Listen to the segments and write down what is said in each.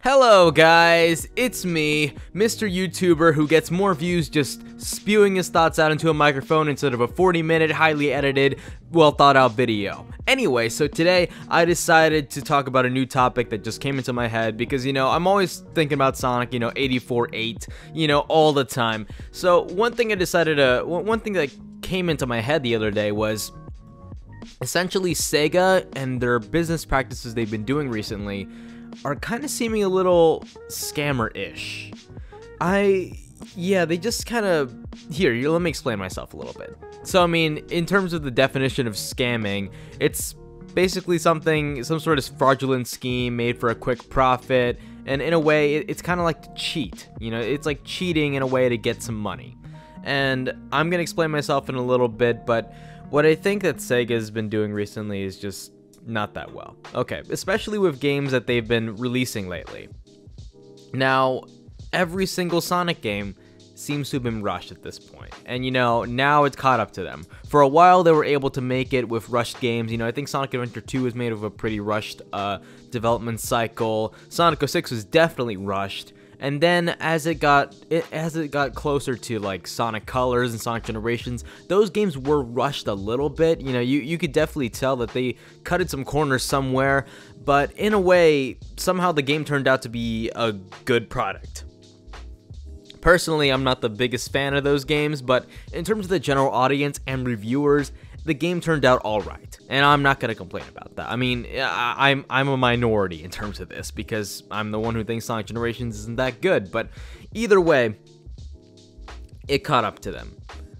Hello guys, it's me, Mr. YouTuber who gets more views just spewing his thoughts out into a microphone instead of a 40-minute, highly edited, well thought out video. Anyway, so today I decided to talk about a new topic that just came into my head because, I'm always thinking about Sonic, 84-8, all the time. So one thing that came into my head the other day was essentially Sega and their business practices they've been doing recently are kind of seeming a little scammer-ish. They just kind of... Here, let me explain myself a little bit. So, in terms of the definition of scamming, it's basically some sort of fraudulent scheme made for a quick profit, and in a way, it's kind of like to cheat. It's like cheating in a way to get some money. And I'm going to explain myself in a little bit, but what I think that Sega's been doing recently is just not that well. Okay, especially with games that they've been releasing lately. Now, every single Sonic game seems to have been rushed at this point. And now it's caught up to them. For a while, they were able to make it with rushed games. I think Sonic Adventure 2 was made of a pretty rushed development cycle. Sonic 06 was definitely rushed. And then as it got closer to like Sonic Colors and Sonic Generations, those games were rushed a little bit. You could definitely tell that they cutted some corners somewhere, but in a way, somehow the game turned out to be a good product. Personally, I'm not the biggest fan of those games, but in terms of the general audience and reviewers, the game turned out alright, and I'm not going to complain about that. I'm a minority in terms of this, because I'm the one who thinks Sonic Generations isn't that good, but either way, it caught up to them.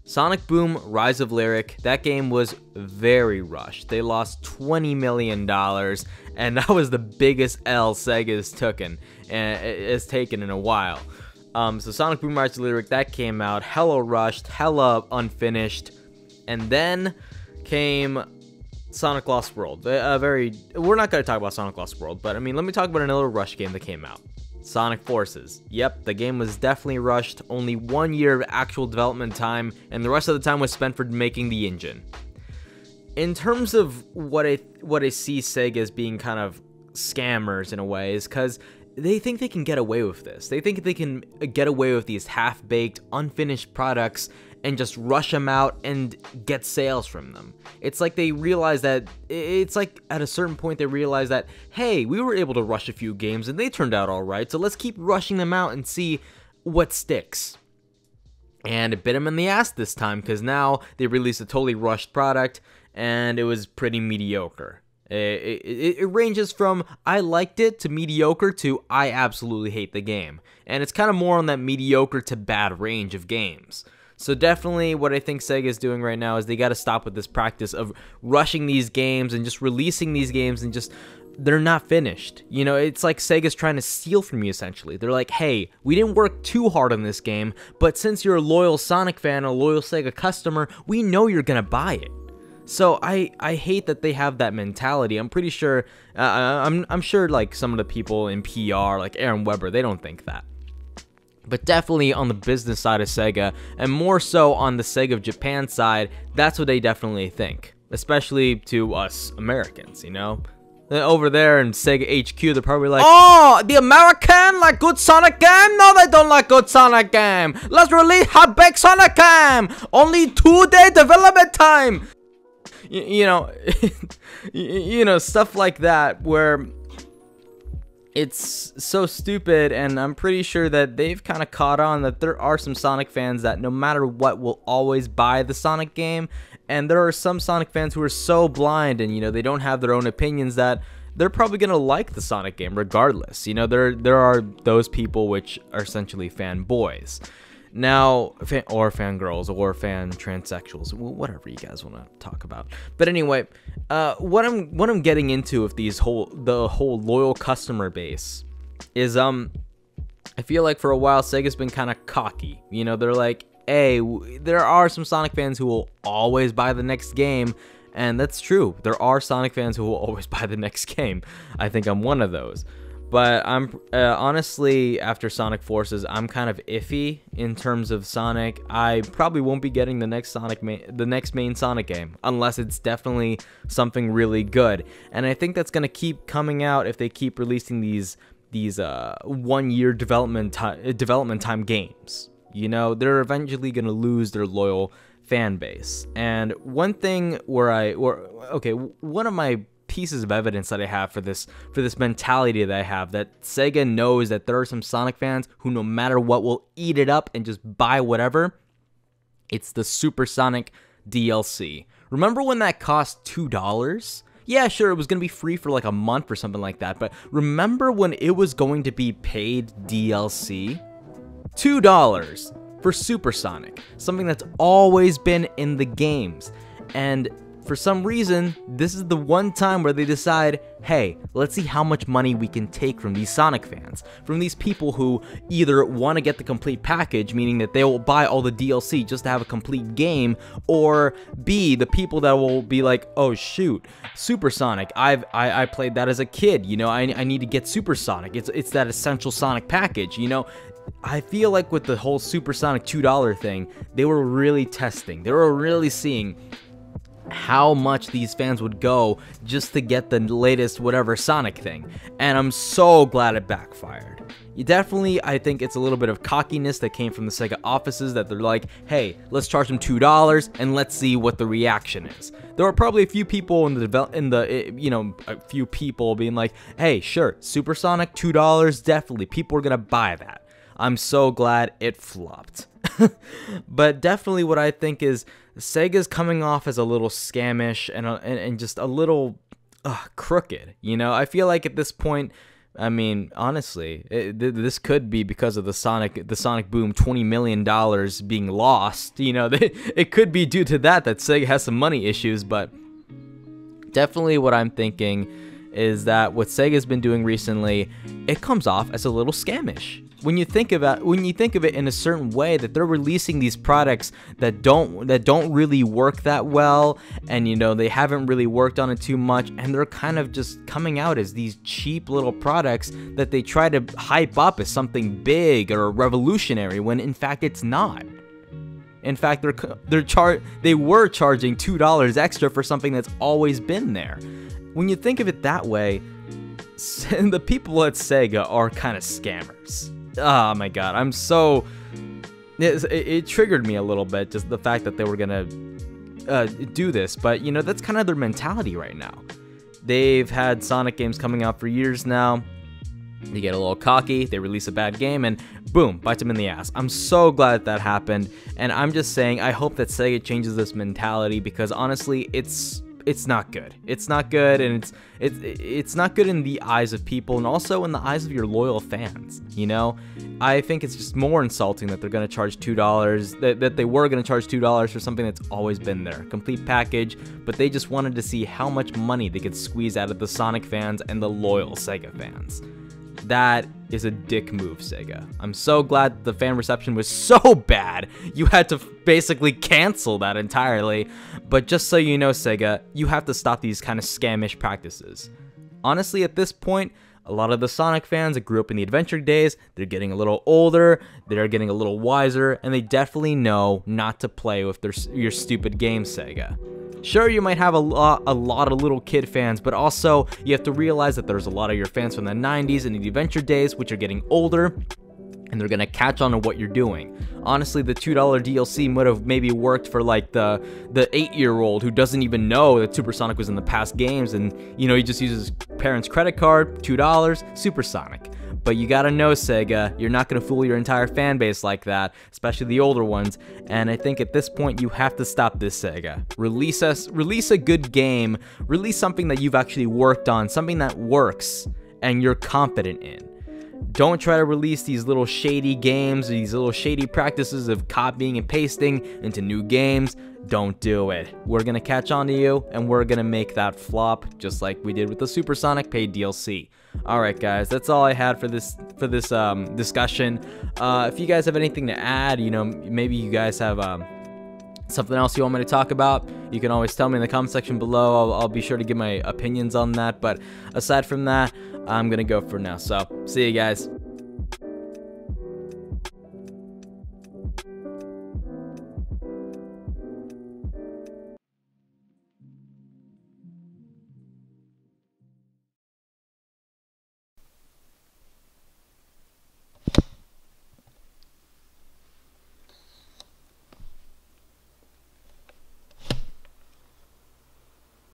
Sonic Boom Rise of Lyric, that game was very rushed. They lost $20 million, and that was the biggest L Sega's taken in a while. So Sonic Boom Rise of Lyric, that came out hella rushed, hella unfinished, and then came Sonic Lost World. We're not going to talk about Sonic Lost World, but let me talk about another rush game that came out. Sonic Forces. Yep, the game was definitely rushed, only 1 year of actual development time, and the rest of the time was spent for making the engine. In terms of what I see Sega as being kind of scammers in a way is because they think they can get away with this. They think they can get away with these half-baked, unfinished products and just rush them out and get sales from them. It's like they realize that, it's like at a certain point they realize that, hey, we were able to rush a few games and they turned out alright, so let's keep rushing them out and see what sticks. And it bit them in the ass this time, because now they released a totally rushed product and it was pretty mediocre. It ranges from I liked it to mediocre to I absolutely hate the game. And it's kind of more on that mediocre to bad range of games. So definitely what I think Sega is doing right now is they got to stop with this practice of rushing these games and just releasing these games and just, they're not finished. It's like Sega's trying to steal from you essentially. They're like, hey, we didn't work too hard on this game, but since you're a loyal Sonic fan, a loyal Sega customer, we know you're going to buy it. So I hate that they have that mentality. I'm pretty sure, I'm sure like some of the people in PR, like Aaron Weber, they don't think that. But definitely on the business side of Sega, and more so on the Sega of Japan side, that's what they definitely think. Especially to us Americans, Over there in Sega HQ, they're probably like, oh, the American like good Sonic game? No, they don't like good Sonic game. Let's release half-baked Sonic game. Only 2-day development time. Stuff like that where it's so stupid, and I'm pretty sure that they've kind of caught on that there are some Sonic fans that no matter what will always buy the Sonic game, and there are some Sonic fans who are so blind and they don't have their own opinions that they're probably gonna like the Sonic game regardless. There are those people which are essentially fanboys. Now, or fangirls, or fan transsexuals, whatever you guys want to talk about. But anyway, what I'm getting into with the whole loyal customer base is I feel like for a while Sega's been kind of cocky. They're like, hey, there are some Sonic fans who will always buy the next game, and that's true. There are Sonic fans who will always buy the next game. I think I'm one of those. But I'm honestly, after Sonic Forces, I'm kind of iffy in terms of Sonic. I probably won't be getting the next main Sonic game unless it's definitely something really good. And I think that's gonna keep coming out if they keep releasing these 1-year development time games. You know, they're eventually going to lose their loyal fan base. And one thing one of my pieces of evidence that I have for this mentality that I have, that Sega knows that there are some Sonic fans who no matter what will eat it up and just buy whatever, it's the Super Sonic DLC. Remember when that cost $2? Yeah, sure, it was going to be free for like a month or something like that, but remember when it was going to be paid DLC? $2 for Super Sonic, something that's always been in the games. And for some reason, this is the one time where they decide, hey, let's see how much money we can take from these Sonic fans, from these people who either want to get the complete package, meaning that they will buy all the DLC just to have a complete game, or B, the people that will be like, oh shoot, Super Sonic, I played that as a kid, you know, I need to get Super Sonic, it's that essential Sonic package, you know. I feel like with the whole Super Sonic $2 thing, they were really testing, they were really seeing how much these fans would go just to get the latest whatever Sonic thing, and I'm so glad it backfired. I think it's a little bit of cockiness that came from the Sega offices, that they're like, hey, let's charge them $2 and let's see what the reaction is. There were probably a few people a few people being like, hey, sure, Super Sonic $2, definitely people are gonna buy that. I'm so glad it flopped. But definitely what I think is Sega's coming off as a little scamish and just a little crooked. You know, I feel like at this point, I mean, honestly, this could be because of the Sonic Boom $20 million being lost. You know, it could be due to that Sega has some money issues. But definitely what I'm thinking is that what Sega's been doing recently, it comes off as a little scamish. When you think of it in a certain way, that they're releasing these products that don't really work that well, and you know, they haven't really worked on it too much, and they're kind of just coming out as these cheap little products that they try to hype up as something big or revolutionary, when in fact it's not. In fact, they were charging $2 extra for something that's always been there. When you think of it that way, the people at Sega are kind of scammers. Oh my god, it triggered me a little bit, just the fact that they were gonna do this, but you know, that's kind of their mentality right now. They've had Sonic games coming out for years now. They get a little cocky, they release a bad game, and boom, bites them in the ass. I'm so glad that happened, and I'm just saying, I hope that Sega changes this mentality, because honestly, it's not good. It's not good, and it's not good in the eyes of people, and also in the eyes of your loyal fans. You know, I think it's just more insulting that they're gonna charge $2. That they were gonna charge $2 for something that's always been there, complete package. But they just wanted to see how much money they could squeeze out of the Sonic fans and the loyal Sega fans. That is a dick move, Sega. I'm so glad the fan reception was so bad, you had to basically cancel that entirely. But just so you know, Sega, you have to stop these kind of scamish practices. Honestly, at this point, a lot of the Sonic fans that grew up in the adventure days, they're getting a little older, they're getting a little wiser, and they definitely know not to play with your stupid games, Sega. Sure, you might have a lot of little kid fans, but also you have to realize that there's a lot of your fans from the 90s and the adventure days, which are getting older, and they're gonna catch on to what you're doing. Honestly, the $2 DLC would have maybe worked for like the 8-year-old who doesn't even know that Super Sonic was in the past games, and you know, he just uses his parents' credit card, $2, Super Sonic. But you gotta know, Sega, you're not gonna fool your entire fan base like that, especially the older ones. And I think at this point you have to stop this, Sega. Release a good game, release something that you've actually worked on, something that works and you're confident in. Don't try to release these little shady games, these little shady practices of copying and pasting into new games. Don't do it. We're gonna catch on to you, and we're gonna make that flop, just like we did with the Super Sonic paid DLC. Alright guys, that's all I had for this discussion. If you guys have anything to add, you know, maybe you guys have something else you want me to talk about, you can always tell me in the comment section below. I'll be sure to give my opinions on that, but aside from that, I'm gonna go for now. So, see you guys.